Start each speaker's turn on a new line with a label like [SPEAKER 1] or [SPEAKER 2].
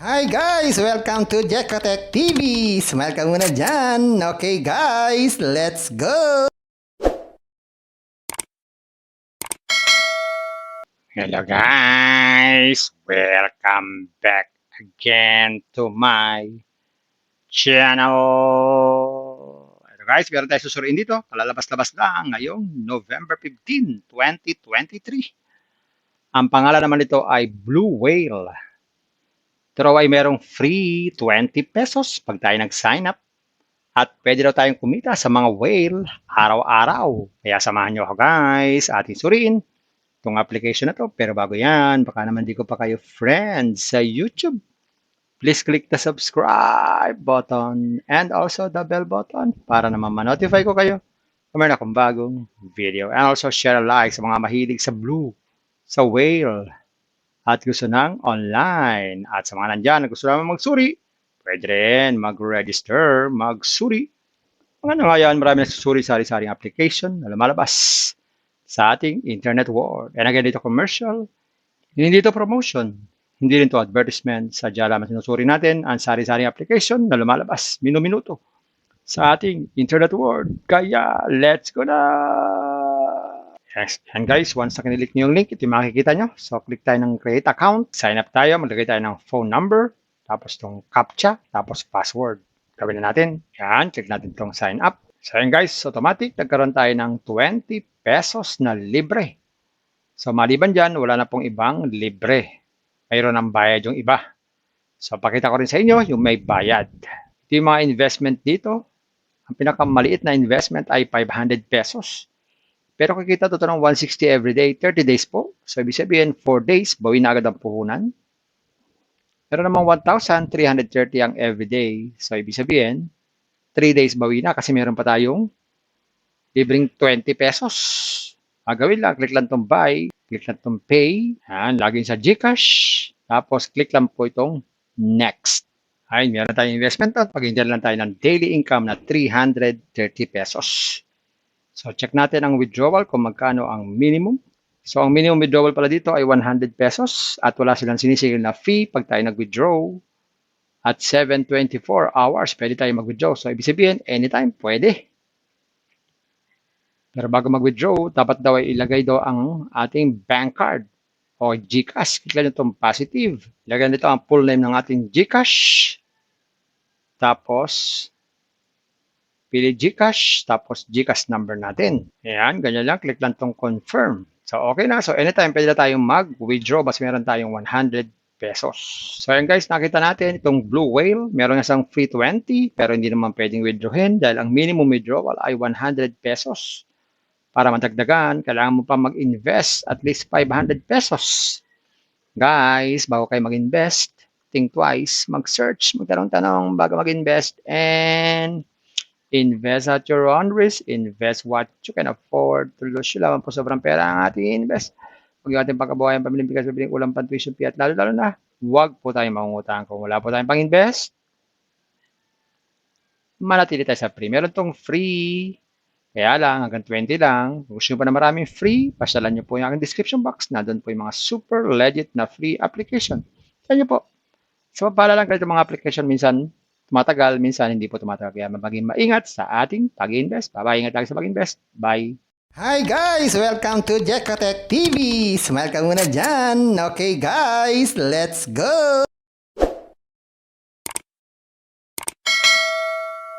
[SPEAKER 1] Hi guys! Welcome to Jekotech TV! Smile ka muna dyan! Okay guys, let's go!
[SPEAKER 2] Hello guys! Welcome back again to my channel! Hello guys, meron tayo susuriin dito. Kalalabas-labas lang ngayong November 15, 2023. Ang pangalan naman nito ay Blue Whale. Ito ay merong free 20 pesos pag tayo nag-sign up. At pwede daw tayong kumita sa mga whale araw-araw. Kaya samahan nyo ako guys, ating suriin itong application na to. Pero bago yan, baka naman di ko pa kayo friends sa YouTube. Please click the subscribe button and also the bell button para naman ma-notify ko kayo kung meron akong bagong video. And also share a like sa mga mahilig sa blue, sa whale, at gusto ng online. At sa mga nandyan na gusto naman magsuri, pwede rin mag-register, magsuri. Ano nga yan, marami nagsusuri sari-saring application na lumalabas sa ating internet world. And again, dito commercial, hindi dito promotion, hindi rin to advertisement. Sadya lamang sinusuri natin ang sari-saring application na lumalabas minuto sa ating internet world. Kaya, let's go na! Yes. And guys, once na kinilik nyo yung link, ito yung makikita nyo. So, click tayo ng create account. Sign up tayo. Maglagay tayo ng phone number. Tapos itong CAPTCHA. Tapos password. Gawin na natin. Yan. Click natin itong sign up. So, yan guys. Automatic. Nagkaroon tayo ng 20 pesos na libre. So, maliban dyan, wala na pong ibang libre. Mayroon ng bayad yung iba. So, pakita ko rin sa inyo yung may bayad. Ito yung mga investment dito. Ang pinakamaliit na investment ay 500 pesos. Pero kikita ito ng 160 every day, 30 days po. So, ibig sabihin, 4 days, bawi na agad ang puhunan. Pero namang 1,330 ang everyday. So, ibig sabihin, 3 days bawi na kasi meron pa tayong libreng 20 pesos. Gagawin lang, click lang itong buy, click lang itong pay. Yan, login sa GCash. Tapos, click lang po itong next. Ay, meron tayong investment at pag-hindihan lang tayo ng daily income na 330 pesos. So, check natin ang withdrawal kung magkano ang minimum. So, ang minimum withdrawal pala dito ay 100 pesos at wala silang sinisigil na fee pag tayo nag-withdraw. At 724 hours, pwede tayo mag-withdraw. So, ibig sabihin, anytime, pwede. Pero bago mag-withdraw, dapat daw ay ilagay daw ang ating bank card o GCash. Kikita nyo itong positive. Ilagay nito ang full name ng ating GCash. Tapos, pili GCash, tapos GCash number natin. Ayan, ganyan lang. Click lang itong confirm. So, okay na. So, anytime pwede na tayong mag-withdraw basta meron tayong 100 pesos. So, ayan guys, nakita natin itong Blue Whale. Meron na isang free 20, pero hindi naman pwedeng withdrawin dahil ang minimum withdrawal ay 100 pesos. Para matagdagan, kailangan mo pa mag-invest at least 500 pesos. Guys, bago kayo mag-invest, think twice, mag-search, magtanong-tanong bago mag-invest, and invest at your own risk. Invest what you can afford to lose. Lamang po sobrang pera ang ating invest. Huwag yung ating pagkabuhayan, pamiling bigas, pamiling ulam, pan-tuition fee, at lalo-lalo na, huwag po tayong mangungutang. Kung wala po tayong pang-invest, manatili tayo sa free. Meron tong free. Kaya lang, hanggang 20 lang. Kung gusto nyo pa na maraming free, pasalan nyo po yung aking description box. Nandun po yung mga super legit na free application. Sa nyo po. So, pala lang kahit mga application minsan tumatagal, minsan hindi po tumatagal. Kaya maging maingat sa ating pag-invest. Bye-bye, ingat lang sa pag-invest. Bye!
[SPEAKER 1] Hi guys! Welcome to Jekotech TV! Smile ka muna dyan! Okay guys, let's go!